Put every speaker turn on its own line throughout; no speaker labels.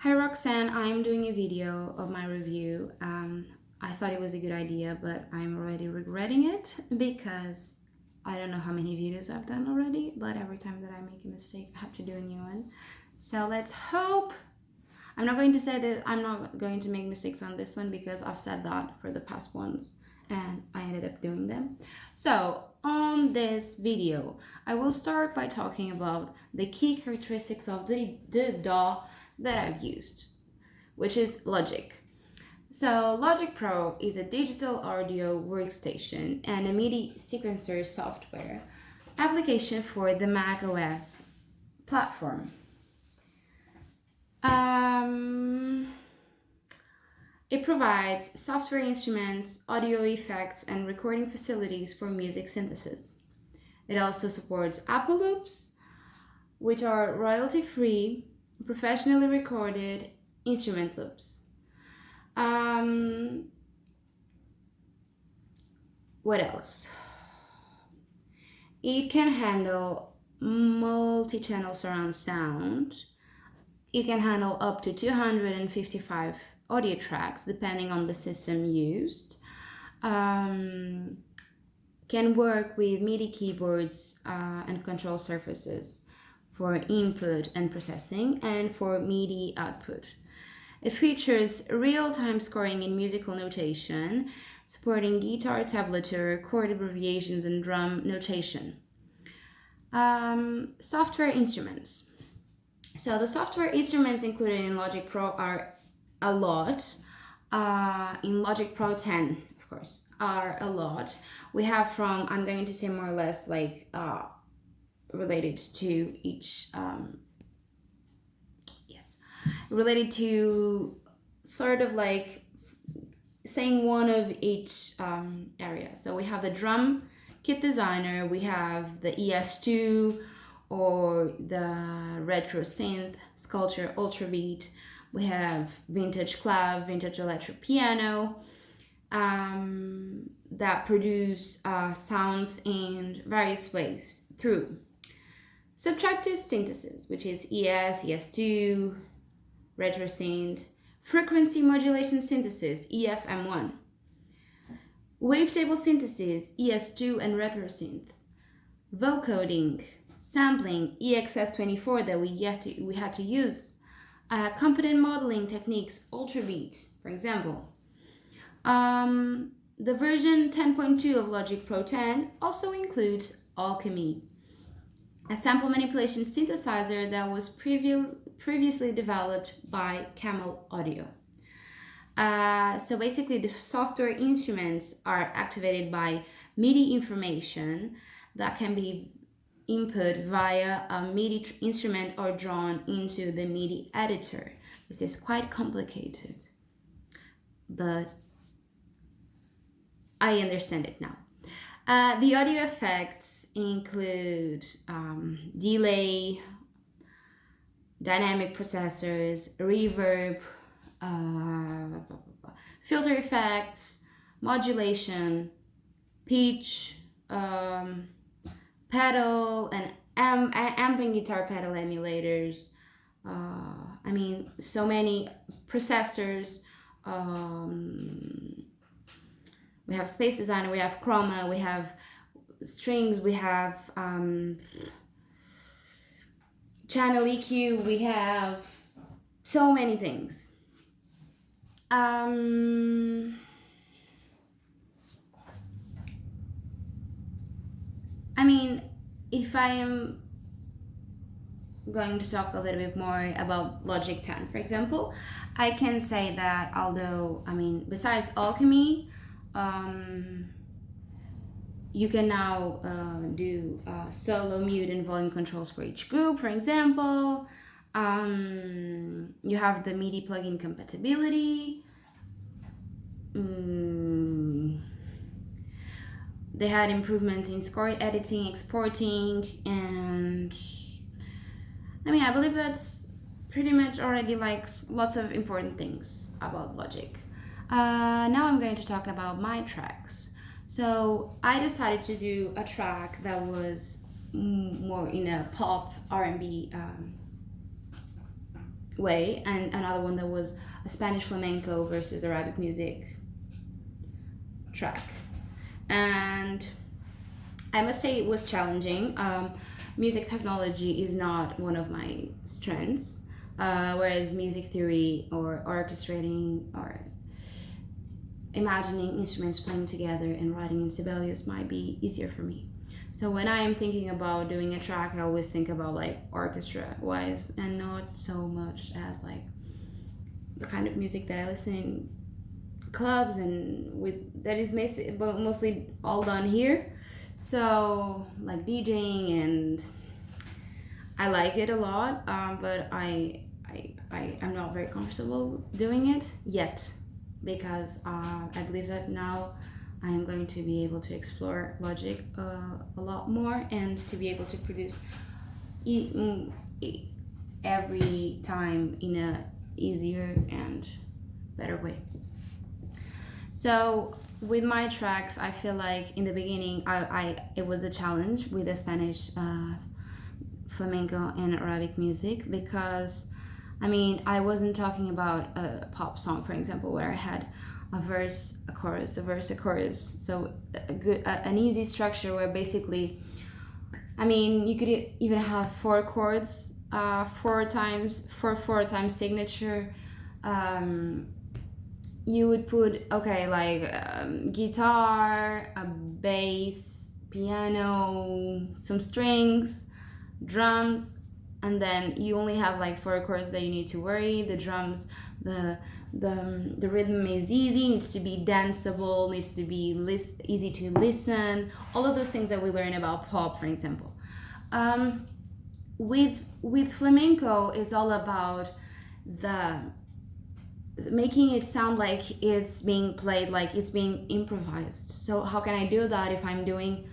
Hi Roxanne, I'm doing a video of my review. I thought it was a good idea, but I'm already regretting it because I don't know how many videos I've done already, but every time that I make a mistake, I have to do a new one. So let's hope. I'm not going to say that I'm not going to make mistakes on this one because I've said that for the past ones and I ended up doing them. So on this video, I will start by talking about the key characteristics of the DAW that I've used, which is Logic. So Logic Pro is a digital audio workstation and a MIDI sequencer software application for the Mac OS platform. It provides software instruments, audio effects, and recording facilities for music synthesis. It also supports Apple Loops, which are royalty-free, professionally recorded instrument loops. What else? It can handle multi-channel surround sound. It can handle up to 255 audio tracks depending on the system used. Can work with MIDI keyboards and control surfaces for input and processing and for MIDI output. It features real-time scoring in musical notation, supporting guitar tablature, chord abbreviations, and drum notation. Software instruments. So the software instruments included in Logic Pro are a lot. In Logic Pro 10, of course, are a lot. We have from, I'm going to say more or less like related to each, related to sort of like saying one of each area. So we have the drum kit designer, we have the ES2 or the retro synth, Sculpture Ultrabeat, we have vintage clav, vintage electric piano that produce sounds in various ways through subtractive synthesis, which is ES, ES2, retro synth, frequency modulation synthesis, EFM1, wavetable synthesis, ES2 and retro synth, vocoding, sampling, EXS24 that we had to use, competent modeling techniques, Ultrabeat, for example. The version 10.2 of Logic Pro 10 also includes Alchemy, a sample manipulation synthesizer that was previously developed by Camel Audio. So basically the software instruments are activated by MIDI information that can be input via a MIDI instrument or drawn into the MIDI editor. This is quite complicated, but I understand it now. The audio effects include delay, dynamic processors, reverb, filter effects, modulation, pitch, pedal, and amping guitar pedal emulators. So many processors. We have Space Designer, we have Chroma, we have strings, we have channel EQ, we have so many things. If I am going to talk a little bit more about Logic 10, for example, I can say that although, besides Alchemy, you can now do solo, mute, and volume controls for each group, for example. You have the MIDI plugin compatibility. They had improvements in score editing, exporting, and I believe that's pretty much already like lots of important things about Logic. Now I'm going to talk about my tracks. So I decided to do a track that was more in a pop R&B way, and another one that was a Spanish flamenco versus Arabic music track. And I must say it was challenging. Music technology is not one of my strengths, whereas music theory or orchestrating or imagining instruments playing together and writing in Sibelius might be easier for me. So when I am thinking about doing a track, I always think about like orchestra wise and not so much as like the kind of music that I listen in clubs and with that is mostly all done here. So like DJing, and I like it a lot, but I am not very comfortable doing it yet, because I believe that now I am going to be able to explore Logic a lot more, and to be able to produce every time in a easier and better way. So with my tracks, I feel like in the beginning it was a challenge with the Spanish flamenco and Arabic music, because I mean, I wasn't talking about a pop song, for example, where I had a verse, a chorus, a verse, a chorus. So an easy structure where basically, I mean, you could even have four chords, four times signature. You would put, okay, like guitar, a bass, piano, some strings, drums, and then you only have like four chords that you need to worry. The drums, the rhythm is easy, needs to be danceable, needs to be easy to listen. All of those things that we learn about pop, for example. With flamenco, it's all about the making it sound like it's being played, like it's being improvised. So how can I do that if I'm doing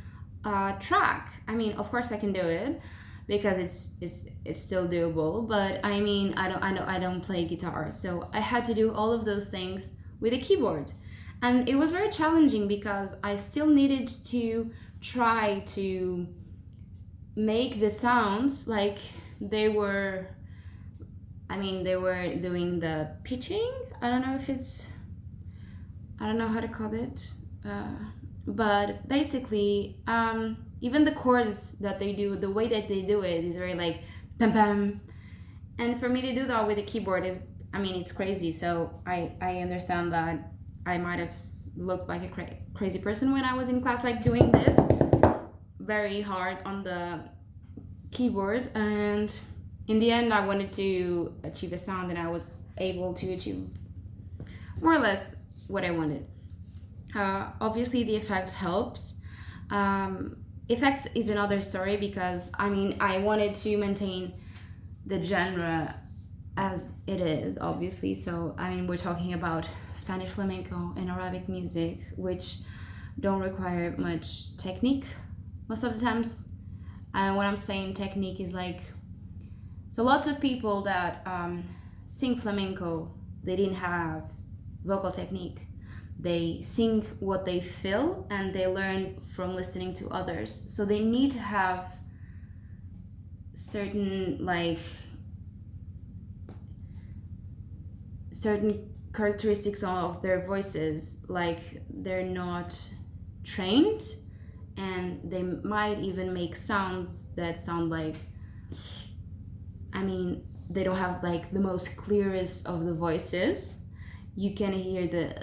a track? I mean, of course I can do it, because it's still doable, but I mean, I don't play guitar, so I had to do all of those things with a keyboard, and it was very challenging because I still needed to try to make the sounds like they were, I mean, they were doing the pitching. I don't know how to call it, but basically, even the chords that they do, the way that they do it is very like pam pam, and for me to do that with a keyboard is, I mean, it's crazy. So I understand that I might have looked like a crazy person when I was in class, like doing this very hard on the keyboard, and in the end I wanted to achieve a sound, and I was able to achieve more or less what I wanted. Obviously the effects helps. Effects is another story, because I mean, I wanted to maintain the genre as it is, obviously. So I mean, we're talking about Spanish flamenco and Arabic music, which don't require much technique most of the times. And when I'm saying technique is like, so lots of people that sing flamenco, they didn't have vocal technique. They sing what they feel, and they learn from listening to others. So they need to have certain characteristics of their voices, like they're not trained, and they might even make sounds that sound like, I mean, they don't have like the most clearest of the voices. You can hear the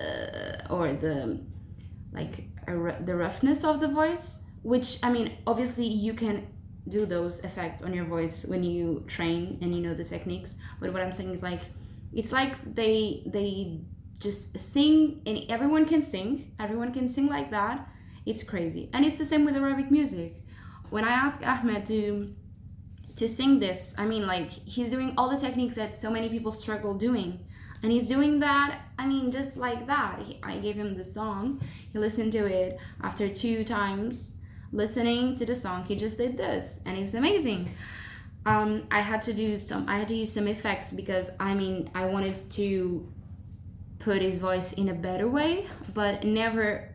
roughness of the voice, which, I mean, obviously you can do those effects on your voice when you train and you know the techniques. But what I'm saying is, like, it's like they just sing, and everyone can sing like that. It's crazy. And it's the same with Arabic music. When I asked Ahmed to sing this, I mean, like, he's doing all the techniques that so many people struggle doing. And he's doing that, I mean, just like that. I gave him the song. He listened to it. After 2 times listening to the song, he just did this, and it's amazing. I had to use some effects, because I mean, I wanted to put his voice in a better way, but never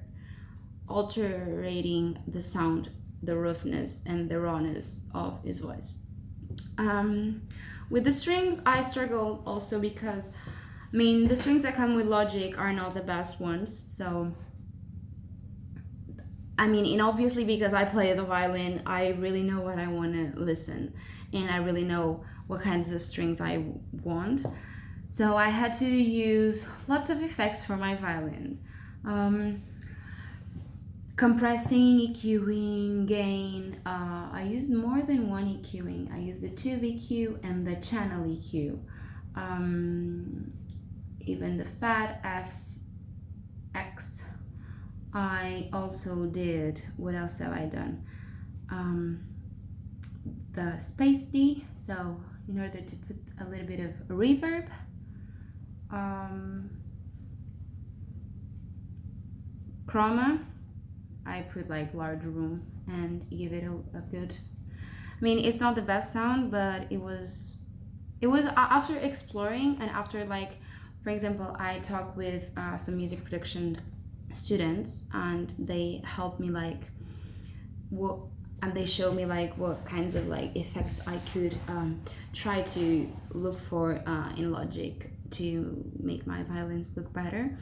altering the sound, the roughness and the rawness of his voice. With the strings, I struggle also because, I mean, the strings that come with Logic are not the best ones. So, I mean, and obviously because I play the violin, I really know what I want to listen, and I really know what kinds of strings I want. So I had to use lots of effects for my violin. Um, Compressing, EQing, gain. I used more than one EQing. I used the tube EQ and the channel EQ. Even the Fat F's X. I also did. What else have I done? The Space D. So in order to put a little bit of reverb. Chroma. I put like large room and give it a good. I mean, it's not the best sound, but it was after exploring and after, like, for example, I talked with some music production students, and they helped me like what, and they showed me like what kinds of like effects I could try to look for in Logic to make my violins look better.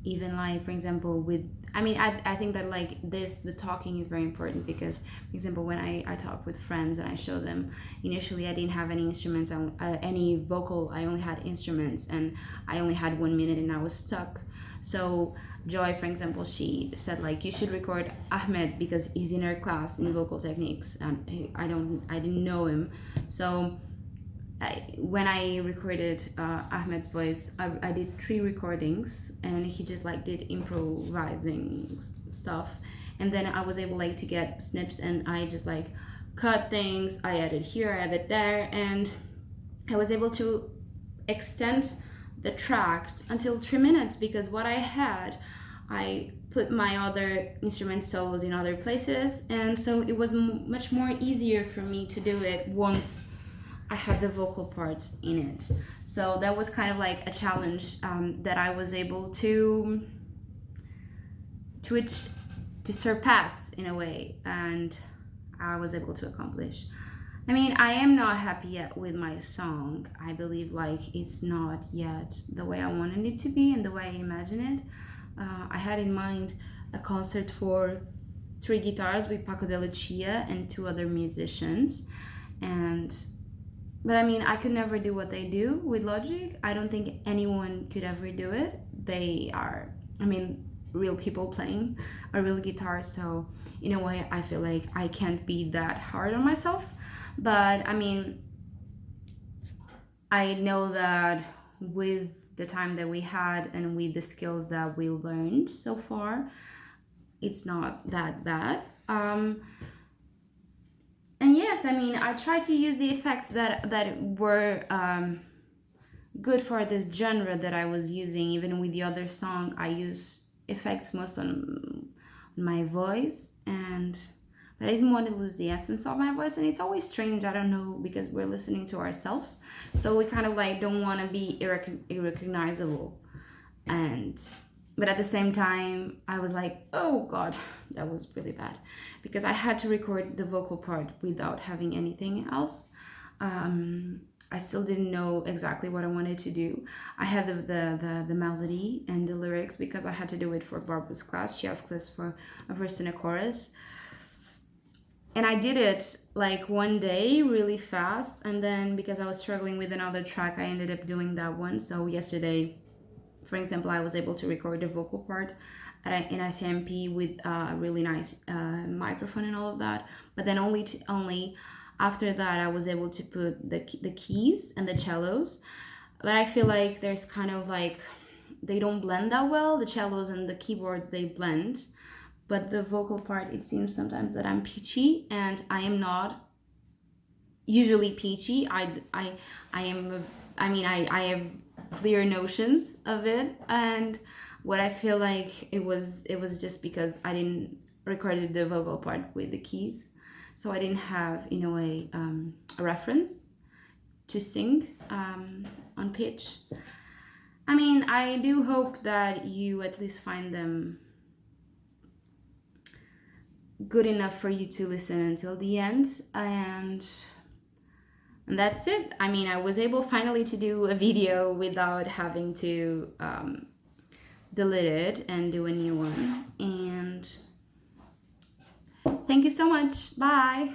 Even like, for example, with, I mean, I think that like this, the talking is very important because, for example, when I talk with friends and I show them, initially I didn't have any instruments, any vocal, I only had instruments, and I only had 1 minute and I was stuck. So Joy, for example, she said like, you should record Ahmed because he's in our class in vocal techniques, and I didn't know him. So when I recorded Ahmed's voice, I did 3 recordings, and he just like did improvising stuff, and then I was able like to get snips, and I just like cut things, I added here, I added there, and I was able to extend the track until 3 minutes, because what I had, I put my other instrument solos in other places, and so it was much more easier for me to do it once I had the vocal part in it. So that was kind of like a challenge that I was able to surpass in a way, and I was able to accomplish. I mean, I am not happy yet with my song. I believe like it's not yet the way I wanted it to be and the way I imagined it. I had in mind a concert for 3 guitars with Paco de Lucia and 2 other musicians, but I mean, I could never do what they do with Logic. I don't think anyone could ever do it. They are, I mean, real people playing a real guitar. So in a way, I feel like I can't be that hard on myself. But I mean, I know that with the time that we had and with the skills that we learned so far, it's not that bad. And yes, I mean, I try to use the effects that were good for this genre that I was using. Even with the other song, I use effects most on my voice, but I didn't want to lose the essence of my voice. And it's always strange, I don't know, because we're listening to ourselves, so we kind of like don't want to be irrecognizable. But at the same time, I was like, oh god, that was really bad, because I had to record the vocal part without having anything else. I still didn't know exactly what I wanted to do. I had the melody and the lyrics because I had to do it for Barbara's class. She asked us for a verse and a chorus. And I did it like one day really fast, and then because I was struggling with another track, I ended up doing that one. So yesterday, for example, I was able to record the vocal part in ICMP with a really nice microphone and all of that. But then only after that I was able to put the keys and the cellos. But I feel like there's kind of like, they don't blend that well. The cellos and the keyboards, they blend. But the vocal part, it seems sometimes that I'm pitchy, and I am not usually pitchy. I have clear notions of it, and what I feel like it was just because I didn't recorded the vocal part with the keys, so I didn't have in a way a reference to sing on pitch. I mean, I do hope that you at least find them good enough for you to listen until the end, and And that's it. I mean, I was able finally to do a video without having to delete it and do a new one. And thank you so much. Bye.